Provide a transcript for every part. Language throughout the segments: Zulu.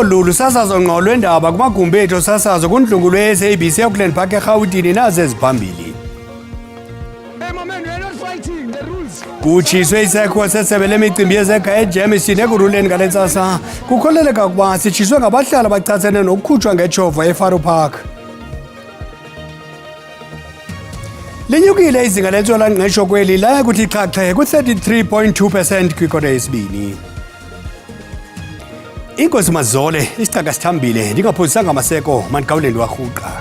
Lulu sasazo ngqo lwendaba kumagumbi ethu sasazo kundlungulo ye-SABC eAuckland Park eRhawutini nazi eziphambili. Kutshiswe isakhiwo sesebe lemicimbi yezekhaya eJameson ekuruleni ngale ntsasa. Kukholeleka ukuba sitshiswe ngabahlali abachasene nokukhutshwa ngetshova eFaro Park. Linyukile izinga lentswela-ngqesho kweli laya kuthi xhaxhe ku-33.2% kwikota yesibini. Inkosi Mazole, isicaka sithambile, ndingaphosisanga amaseko, mandikawuleni warhuqa.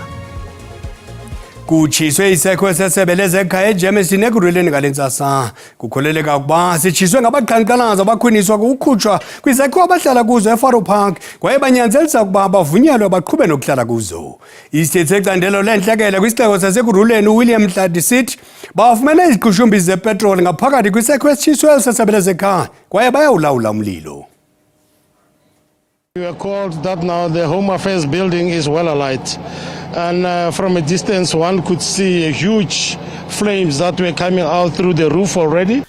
Kutshiswe isakhiwo sesebe lezekhaya eJameson ekuruleni ngale ntsasa. Kukholeleka ukuba sitshiswe ngabaqhankqalazi abakhwiniswa kukukhutshwa kwizakhiwo abahlala kuzo eFaro Park kwaye banyanzelisa ukuba bavunyelwe baqhube nokuhlala kuzo. Isithethi secandelo lentlekele kwisixeko sasekuruleni uWilliam Mhladi sithi bafumene iziqhushumbi zepetroli ngaphakathi kwisakhiwo esitshisweyo sesebe lezekhaya kwaye bayawulawula umlilo. We were called that now the Home Affairs building is well alight, and from a distance one could see huge flames that were coming out through the roof already.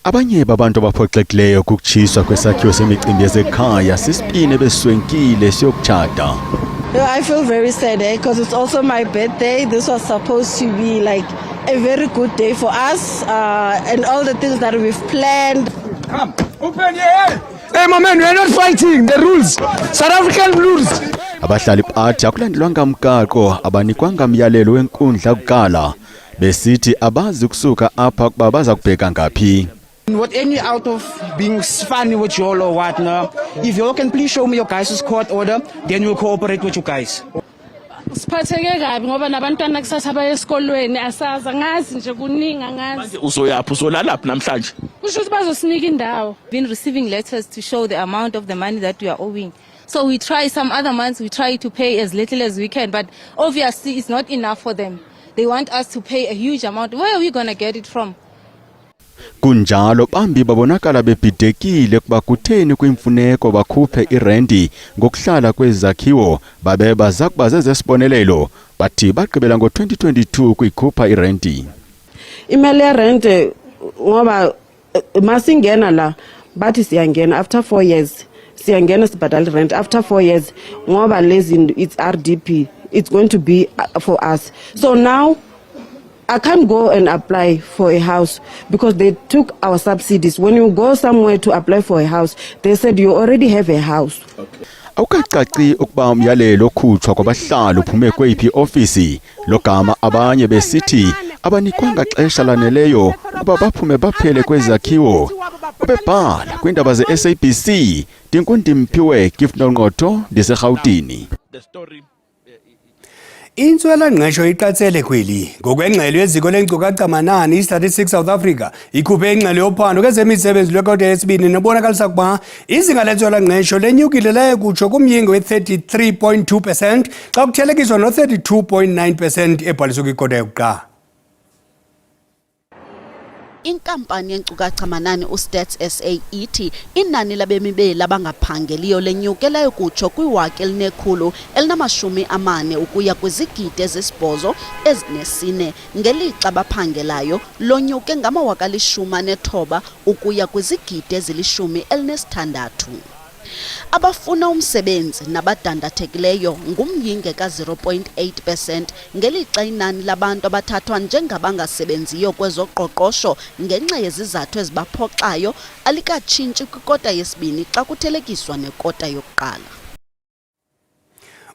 Abanye babantu abaphoxekileyo kukutshiswa kwesakhiwo semicimbi yezekhaya sisipine beswenkile siyokutshata. I feel very sad because it's also my birthday. This was supposed to be like a very good day for us and all the things that we've planned. Come, open your head. Hey, my man, we are not fighting the rules. South African rules. Abahlali bathi akulandelwanga mgaqo abanikwanga myalelo wenkundla kuqala besithi abazi ukusuka apha kuba baza kubheka ngaphi. What any out of being funny with you all or what now? If you all can please show me your guys' court order, then we'll cooperate with you guys. Siphatheke kabi ngoba nabantwana kusasa baye esikolweni asaza ngazi nje kuninga ngazi. Uzoyapha uzolalaphi namhlanje? Kusho ukuthi bazosinika indawo. Been receiving letters to show the amount of the money that we are owing. So we try some other months we try to pay as little as we can, but obviously it's not enough for them. They want us to pay a huge amount. Where are we going to get it from? Kunjalo bambi babonakala bebhidekile kuba kutheni kwimfuneko bakhuphe irendi ngokuhlala kwezakhiwo babe bazakuba zezesibonelelo bathi bagqibela ngo-2022 kuyikhupha irendi. Imali yerent ngoba masingena la bathi siyangena after 4 years siyangena sibhadala rent after 4 years ngoba lezi it's RDP, it's going to be for us. So now I can't go and apply for a house because they took our subsidies. When you go somewhere to apply for a house, they said you already have a house. Awukacaci ukuba umyalelo okhutshwa kwabahlali uphume kweyiphi ofisi logama abanye besithi abanikwanga xesha laneleyo ukuba baphume baphele kwezakhiwo bebhala kwindaba ze-SABC. Ndinkundimphiwe Gift Nongqotho ndiseRhawutini. Intswela-ngqesho iqatsele kweli ngokwengxelo yeziko leenkcukacha-manani i-Statistics South Africa ikhuphe ingxelo yophando kwezemisebenzi lwekota yesibini nebonakalisa ukuba izinga lentswela-ngqesho lenyukile laye kutsho kumyinge we-33.2% xa kuthelekiswa no-32.9% ebhaliswe kwikota yokuqala. Inkampani yenkcukacha-manani uStats SA ithi inani labemi beli abangaphangeliyo lenyukelayo kutsho kwi-1,140 ukuya kwizigidi ezisibhozo ezinesine ngelixa abaphangelayo lonyuke ngama-19,000 ukuya kwizigidi ezili-16. Abafuna umsebenzi nabadandathekileyo ngumyinge ka-0.8% ngelixa inani labantu abathathwa njengabangasebenziyo kwezoqoqosho ngenxa yezizathu ezibaphoxayo alikatshintshi kwikota yesibini xa kuthelekiswa nekota yokuqala.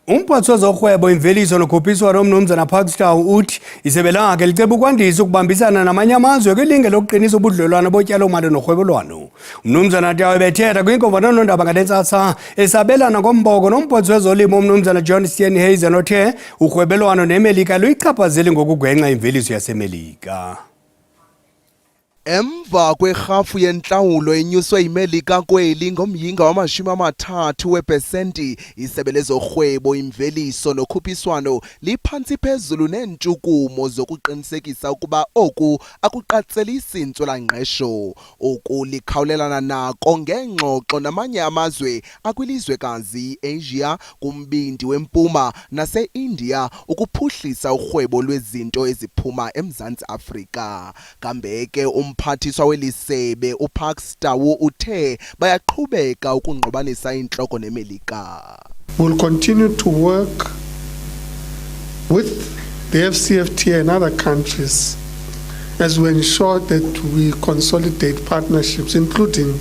Umphathi wezorhwebo imveliso nokhuphiswano uMnumzana Parkstown uthi isebe lakhe liceba ukwandisa ukubambisana namanye amazwe kwilinge lokuqinisa ubudlelwane botyalo-mali norhwebelwano. uMnumzana Tawe bethetha kwinkomfanondaba ngale ntsasa esabelana ngomboko nomphathi wezolimo uMnumzana John Steenhuisen othe urhwebelwano neMelika luyichaphazele ngokugwenxa imveliso yaseMelika. Emva kwerhafu yentlawulo enyuswe iMelika kweli ngomyinga wama-30 wepesenti, isebe lezorhwebo imveliso nokhuphiswano liphantsi phezulu neentshukumo zokuqinisekisa ukuba oku akuqatselisi intswela-ngqesho. Oku likhawulelana nako ngengxoxo namanye amazwe akwilizwekazi Asia, kumbindi wempuma nase-India ukuphuhlisa urhwebo lwezinto eziphuma eMzantsi Afrika. Kambe ke Umphathiswa welisebe uPaxton uthe bayaqhubeka ukungqobanisa inhloko neMelika. We'll continue to work with the FCFTA and other countries as we ensure that we consolidate partnerships, including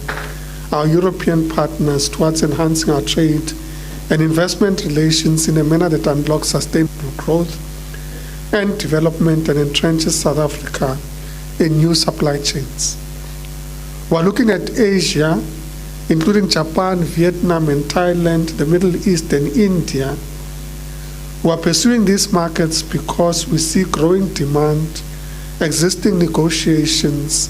our European partners, towards enhancing our trade and investment relations in a manner that unlocks sustainable growth and development and entrenches South Africa in new supply chains. We're looking at Asia, including Japan, Vietnam, and Thailand, the Middle East, and India. We're pursuing these markets because we see growing demand, existing negotiations,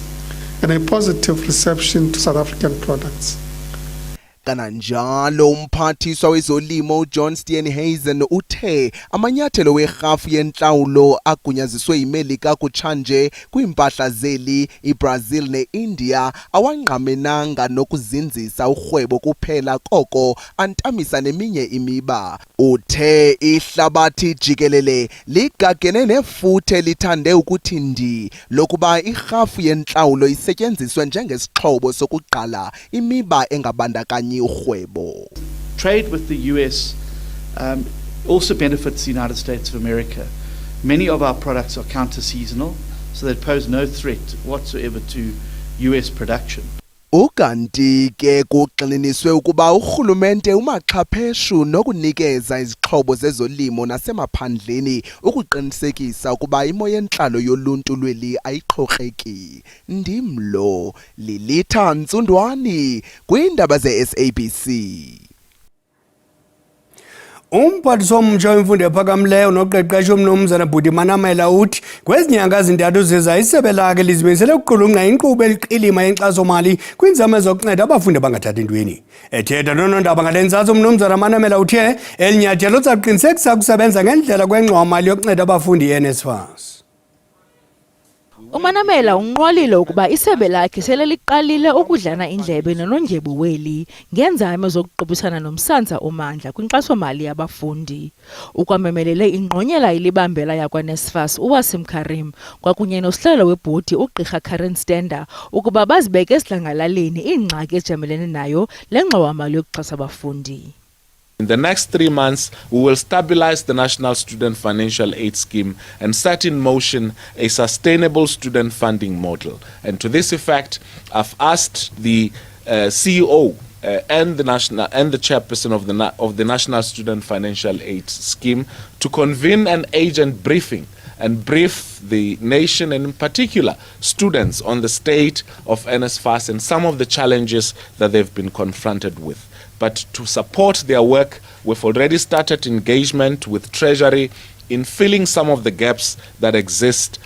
and a positive reception to South African products. Kananjalo umphathiswa wezolimo John Steenhuisen uthe amanyathelo werhafu yenhlawulo agunyaziswe yiMelika kutshanje kwiimpahla zeli iBrazil neIndia awangqamenanga nokuzinzisa urhwebo kuphela koko antamisa neminye imiba. Uthe ihlabathi jikelele ligagene nefuthe lithande ukuthi ndi lokuba irhafu yenhlawulo isetyenziswe njengesixhobo sokuqala imiba engabandakanyi urhwebo. Trade with the US also benefits the United States of America. Many of our products are counter-seasonal, so they pose no threat whatsoever to US production. Ukanti ke kugxininiswe ukuba urhulumente umaxhapheshu nokunikeza izixhobo zezolimo nasemaphandleni ukuqinisekisa ukuba imo yentlalo yoluntu lweli ayixhorheki. Ndimlo Lilitha Ntsundwani kwiindaba ze-SABC. Umphathiswa omtsha wemfundo ephakamileyo noqeqesho uMnumzana Bhuti Manamela uthi kwezinyanga ezintathu zizayo isebe lakhe lizimisele ukuqulunqa inkqubo eliqilima yenkxaso-mali kwiinzame zokunceda abafundi abangathathi ntweni. Ethetha noonondaba ngale ntsatso uMnumzana Manamela uthe eli nyathelo uzaqinisekisa ukusebenza ngendlela kwengxowa-mali yokunceda abafundi i-NSFAS. uManamela unqwalile ukuba isebe lakhe sele liqalile ukudlana indlebe nonondyebo weli ngenzame zokuqubisana nomsantsa omandla kwinkxaso-mali yabafundi. Ukwamemelele ingqonyela ilibambela yakwa-NSFAS uWasim Karim kwakunye nosihlalo webhodi uGqirha Karen Stender ukuba bazibeke esidlangalaleni iingxaki ezijamelene nayo le ngxowa-mali yokuxhasa abafundi. In the next 3 months, we will stabilize the National Student Financial Aid Scheme and set in motion a sustainable student funding model. And to this effect, I've asked the CEO and the chairperson of the National Student Financial Aid Scheme to convene an agent briefing and brief the nation and in particular students on the state of NSFAS and some of the challenges that they've been confronted with. But to support their work, we've already started engagement with Treasury in filling some of the gaps that exist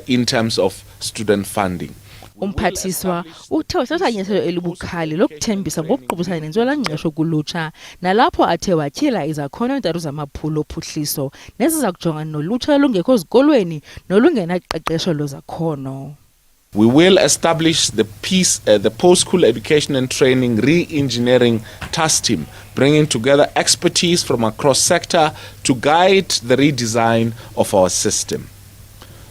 in terms of student funding. Umphathiswa uthe wathatha inyathelo elibukhali lokuthembisa ngokuqubisana nentswela-ngqesho kulutsha nalapho athe watyhila izakhono ezintathu zamaphulo ophuhliso neziza kujongana nolutsha olungekho zikolweni nolungenaqeqesho lwezakhono. We will establish the post-school education and training re-engineering task team, bringing together expertise from across sector to guide the redesign of our system.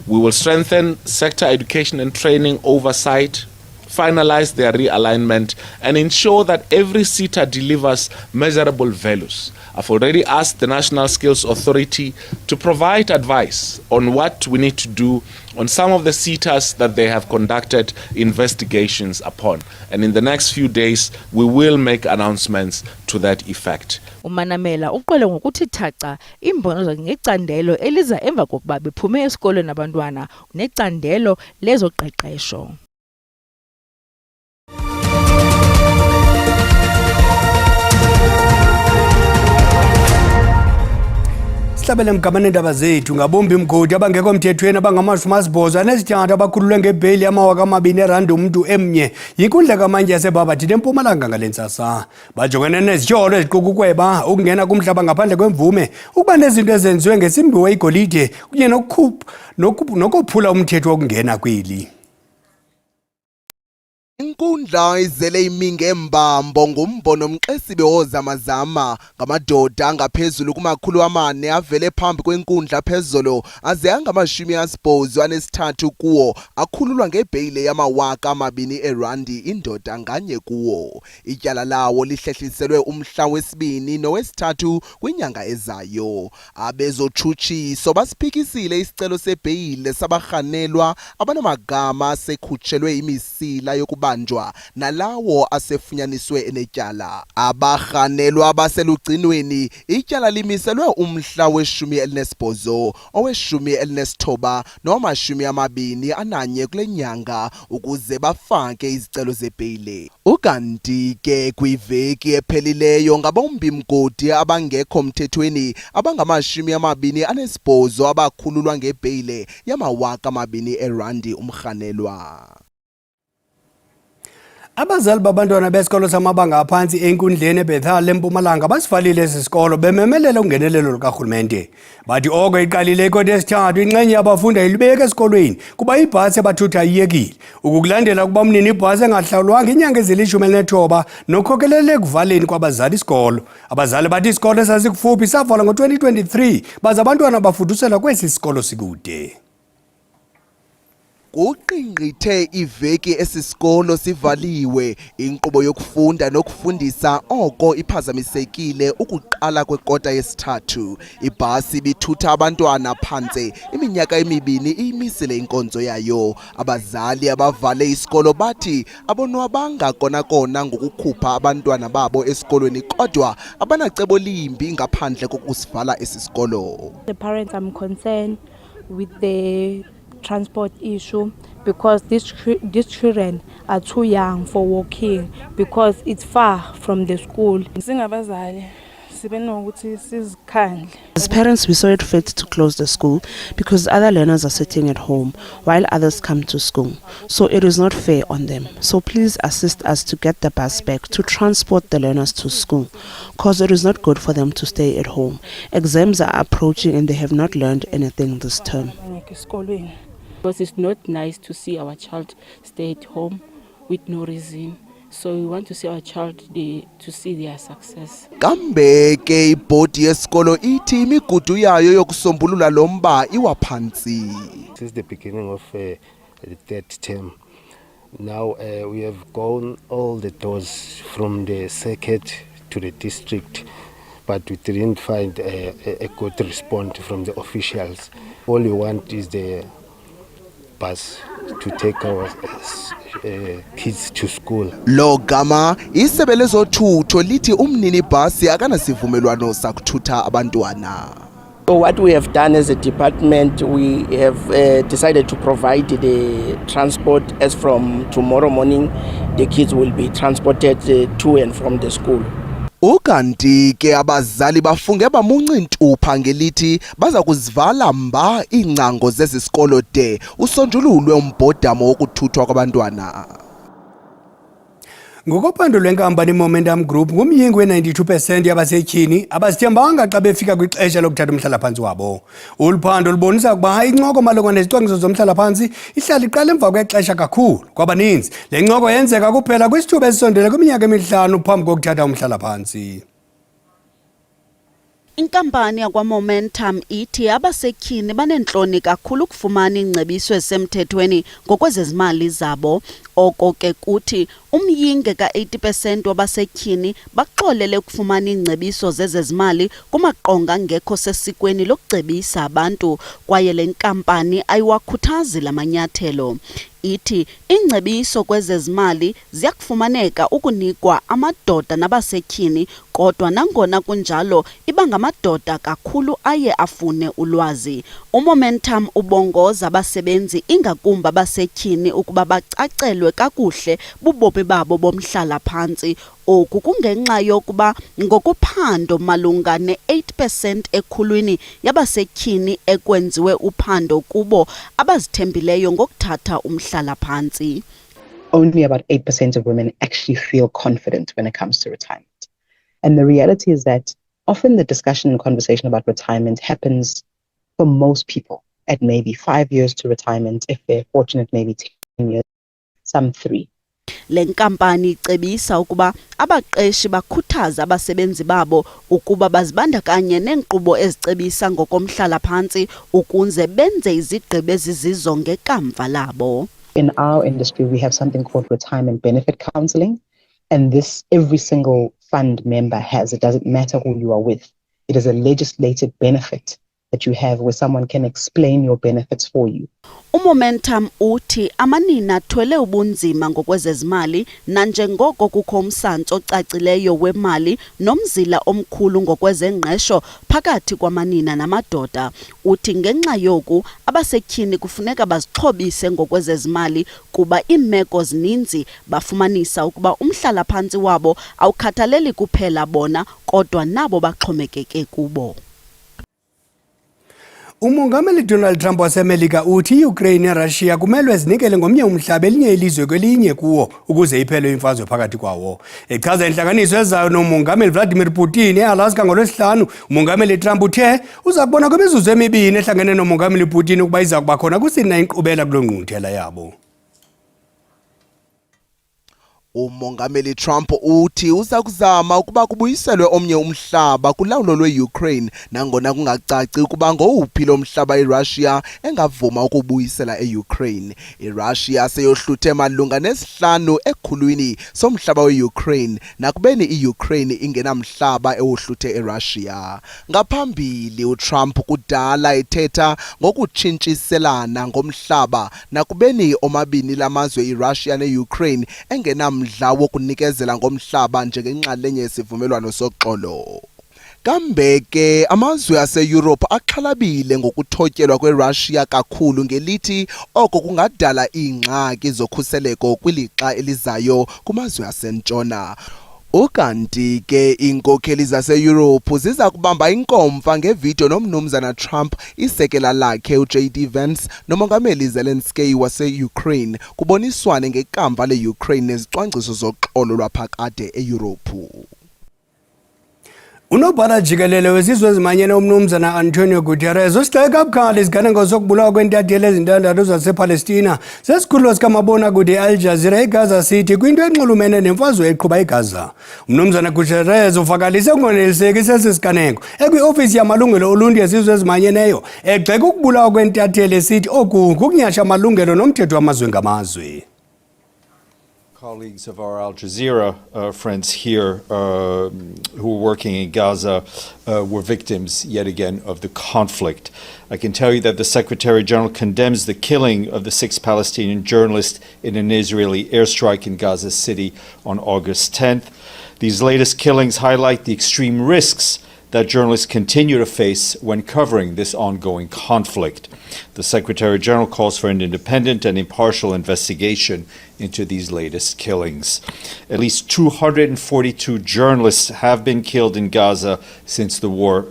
We will strengthen sector education and training oversight, finalize their realignment, and ensure that every SETA delivers measurable values. I've already asked the National Skills Authority to provide advice on what we need to do on some of the SETAs that they have conducted investigations upon. And in the next few days, we will make announcements to that effect. uManamela uqwele ngokuthi thaca imbono zakhe ngecandelo eliza emva kokuba bephume esikolweni abantwana necandelo lezoqeqesho. Sihlabele mgamane ndaba zethu ngabombi mgodi abangekho mthethweni abangamashumi-8 anesithathu abakhululwe ngebheli yamawaka R2 umuntu emnye yinkundla kamantyi yaseBarberton eMpumalanga ngale ntsasa. Bajongene nezityholo eziquka ukweba, ukungena kumhlaba ngaphandle kwemvume, ukuba nezinto ezenziwe ngesimbiwa igolide kunye nokophula umthetho wokungena kweli. Inkundla izele imingembambo ngumbono Mxesibe wozamazama ngamadoda angaphezulu kuma400 avele phambi kwenkundla phezolo aze angama-83 kuwo akhululwa ngebheyile yama-2,000 erandi indoda nganye kuwo. Ityala lawo lihlehliselwe umhla wesibini nowesithathu kwinyanga ezayo. Abezotshutshiso basiphikisile isicelo sebheyile sabarhanelwa abanamagama asekhutshelwe imisila yokubanjwa nalawo asefunyaniswe enetyala. Abarhanelwa abaselugcinweni ityala limiselwe umhla we-18, owe-19 nowama-21 kule nyanga ukuze bafake izicelo zebheyile. Ukanti ke kwiveki ephelileyo ngabombimgodi abangekho mthethweni abangama-28 abakhululwa ngebheyile yama-2,000 erandi umrhanelwa. Abazali babantwana besikolo samabanga aphansi enkundleni eBethal eMpumalanga basivalile esi sikolo bememelela ungenelelo lukarhulumente. Bathi oko iqalile ikoti yesithathu inxenye yabafundi ayilibeke esikolweni kuba ibhasi ebathutha iyekile. Ukukulandela kuba umnini ibhasi engahlawulwanga inyanga ezili-19 nokhokelele ekuvaleni kwabazali isikolo. Abazali bathi isikolo esasikufuphi savalwa ngo-2023 baze abantwana bafudusela kwesi sikolo sikude. Kuqingqithe iveki esisikolo sivaliwe, inkqubo yokufunda nokufundisa oko iphazamisekile ukuqala kwekota yesithathu. Ibhasi ibithutha abantwana phantse iminyaka emibini iyimisile inkonzo yayo. Abazali abavale isikolo bathi abonwabanga kona ngokukhupha abantwana babo esikolweni kodwa abanacebo limbi ngaphandle kokusivala esi sikolo. The parents are concerned with the transport issue because these children are too young for walking because it's far from the school. As parents, we saw it fit to close the school because other learners are sitting at home while others come to school. So it is not fair on them. So please assist us to get the bus back to transport the learners to school because it is not good for them to stay at home. Exams are approaching and they have not learned anything this term. Because it's not nice to see our child stay at home with no reason. So we want to see our child to see their success. Kambe ke ibhodi yesikolo ithi imigudu yayo yokusombulula lo mba iwaphansi. Since the beginning of the third term, now we have gone all the doors from the circuit to the district, but we didn't find a good response from the officials. All we want is the bus to take our kids to school. Lo gama isebe lezothutho lithi umnini bhasi akanasivumelwano sakuthutha abantwana. So what we have done as a department, we have decided to provide the transport as from tomorrow morning. The kids will be transported to and from the school. Ukanti ke abazali bafunge bamunca intupha ngelithi baza kuzivala mba ingcango zezisikolo de usonjululwe umbhodamo wokuthuthwa kwabantwana. Ngokophando lwenkampani Momentum Group ngumyingi we-92% yabasetyhini abazithembanga xa befika kwixesha lokuthatha umhlala-phantsi wabo. Uluphando lubonisa ukuba incoko malunga nezicwangciso zomhlala-phantsi ihlala iqala emva kwexesha kakhulu. Kwabaninzi le ncoko yenzeka kuphela kwisithuba esisondele kwiminyaka emihlanu phambi kokuthatha umhlala-phantsi. Inkampani yakwa-Momentum ithi abasetyhini banentloni kakhulu ukufumana ingcebiso esemthethweni ngokwezezimali zabo. Oko ke kuthi umyinge ka-80% wabasetyhini baxolele ukufumana ingcebiso zezezimali kumaqonga angekho sesikweni lokucebisa abantu kwaye le nkampani ayiwakhuthazi la manyathelo. Ithi ingcebiso kwezezimali ziyakufumaneka ukunikwa amadoda nabasetyhini kodwa nangona kunjalo iba ngamadoda kakhulu aye afune ulwazi. UMomentum ubongoza abasebenzi ingakumbi abasetyhini ukuba bacacelwe kakuhle bubomi babo bomhlala phantsi. Oku kungenxa yokuba ngokuphando malunga ne-8% ekhulwini yabasetyhini ekwenziwe uphando kubo abazithembileyo ngokuthatha umhlala phantsi. Only about 8% of women actually feel confident when it comes to retirement. And the reality is that often the discussion and conversation about retirement happens for most people at maybe 5 years to retirement, if they're fortunate, maybe 10 years, some 3. Le nkampani icebisa ukuba abaqeshi bakhuthaza abasebenzi babo ukuba bazibandakanye neenkqubo ezicebisa ngokomhlala phantsi ukuze benze izigqibo ezizizo ngekamva labo. In our industry, we have something called retirement benefit counseling, and this every single fund member has. It doesn't matter who you are with. It is a legislated benefit that you have where someone can explain your benefits for you. Umomentum uthi amanina athwele ubunzima ngokwezezimali nanjengoko kukho umsantso ocacileyo wemali nomzila omkhulu ngokwezengqesho phakathi kwamanina namadoda. Uthi ngenxa yoku abasetyhini kufuneka bazixhobise ngokwezezimali kuba iimeko zininzi bafumanisa ukuba umhlala phantsi wabo awukhathaleli kuphela bona kodwa nabo baxhomekeke kubo. Umongameli Donald Trump waseMelika uthi Ukraine neRussia kumele zinikele ngomnye umhlaba elinye ilizwe kwelinye kuwo ukuze iphele imfazwe phakathi kwawo. Echaza inhlanganiso ezayo nomongameli Vladimir Putin eAlaska ngoLwesihlanu, umongameli Trump uthe uza kubona kwemizuzu emibini ehlangene nomongameli Putin ukuba iza kuba khona kusini na inkqubela kulo ngqungquthela yabo. Umongameli Trump uthi uza kuzama ukuba kubuyiselwe omnye umhlaba kulawulo lwe-Ukraine nangona kungacaci ukuba ngowuphi lo mhlaba iRussia engavuma ukubuyisela e-Ukraine. iRussia seyohluthe malunga nesihlanu ekhulwini somhlaba we-Ukraine nakubeni i-Ukraine ingenamhlaba ewohluthe eRussia. Ngaphambili uTrump kudala ethetha ngokutshintshiselana ngomhlaba nakubeni omabini lamazwe iRussia ne-Ukraine engenam mdla wokunikezela ngomhlaba njengenxalenye yesivumelwano soxolo. Kambe ke amazwe ase-Europe axhalabile ngokuthotyelwa kweRussia kakhulu ngelithi oko kungadala iingxaki zokhuseleko kwilixa elizayo kumazwe asentshona. Ukanti ke iinkokheli zase-Europe ziza kubamba inkomfa ngevidiyo nomnumzana Trump isekela lakhe uJD Vance nomongameli Zelensky wase-Ukraine kuboniswane ngekamva le-Ukraine nezicwangciso zoxolo lwaphakade e-Europe. Unobhala jikelele wezizwe ezimanyene umnumzana Antonio Guterres usihleke kabukhali iziganeko zokubulawa kwentatheli ezintandathu zasePalestina sesikhululo sikamabona kude Al Jazeera eGaza City kwinto enxulumene nemfazwe eqhuba eGaza. Umnumzana Guterres uvakalise ukungoneliseki sesiganeko ekwi-ofisi yamalungelo oluntu yezizwe ezimanyeneyo egxeka ukubulawa kwentatheli esithi oku kukunyhasha amalungelo nomthetho wamazwe ngamazwe. Colleagues of our Al Jazeera friends here who were working in Gaza were victims yet again of the conflict. I can tell you that the Secretary General condemns the killing of the 6 Palestinian journalists in an Israeli airstrike in Gaza City on August 10th. These latest killings highlight the extreme risks that journalists continue to face when covering this ongoing conflict. The Secretary General calls for an independent and impartial investigation into these latest killings. At least 242 journalists have been killed in Gaza since the war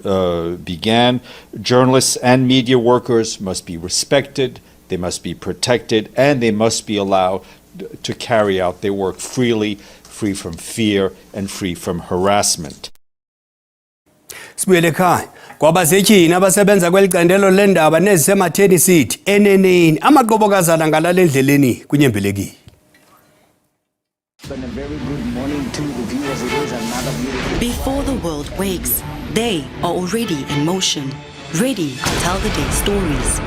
began. Journalists and media workers must be respected, they must be protected, and they must be allowed to carry out their work freely, free from fear and free from harassment. Sibuyele ekhaya kwabasetyhini abasebenza kwelicandelo lendaba nezisematheni sithi eneneni amaqobokazana ngalala endleleni kunyembelekile. Before the world wakes, they are already in motion, ready to tell the day's stories.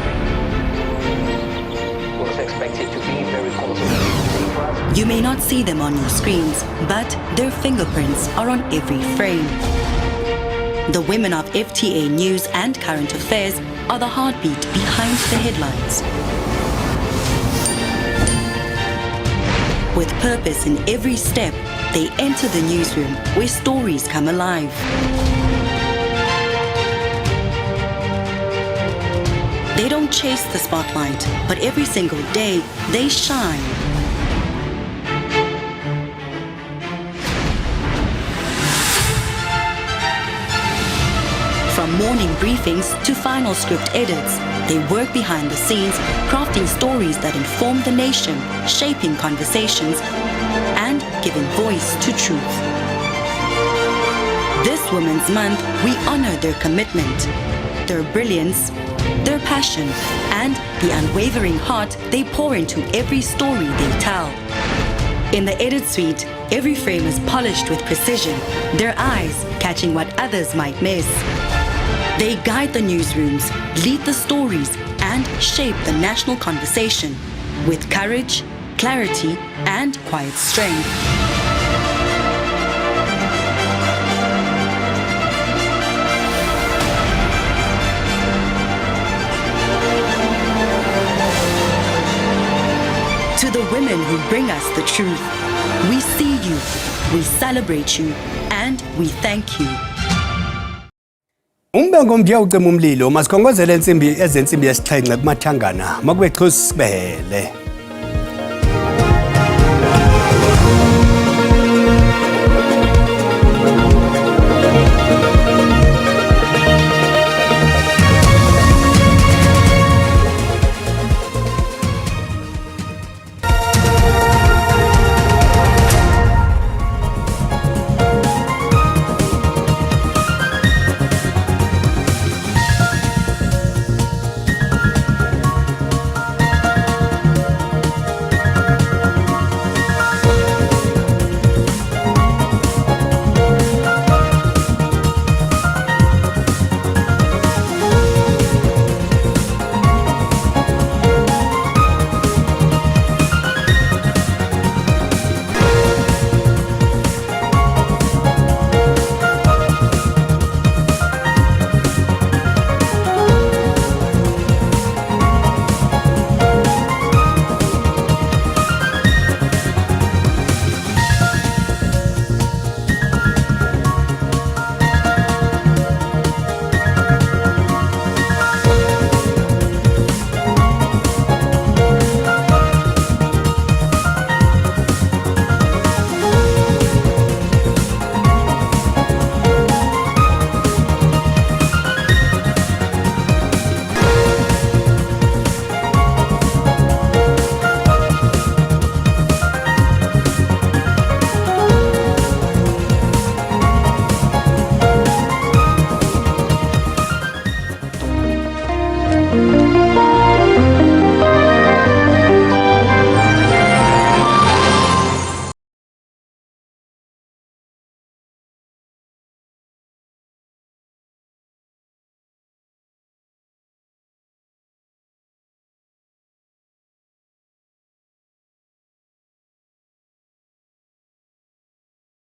You may not see them on your screens, but their fingerprints are on every frame. The women of FTA News and Current Affairs are the heartbeat behind the headlines. With purpose in every step, they enter the newsroom where stories come alive. They don't chase the spotlight, but every single day, they shine. From morning briefings to final script edits, they work behind the scenes, crafting stories that inform the nation, shaping conversations, and giving voice to truth. This Women's Month, we honor their commitment, their brilliance, their passion, and the unwavering heart they pour into every story they tell. In the edit suite, every frame is polished with precision, their eyes catching what others might miss. They guide the newsrooms, lead the stories, and shape the national conversation with courage, clarity, and quiet strength. To the women who bring us the truth, we see you, we celebrate you, and we thank you. Umbengo mdiya ucima umlilo masikhongozele ensimbi ezensimbi yesixhenxe kumathangana makube xhusibele.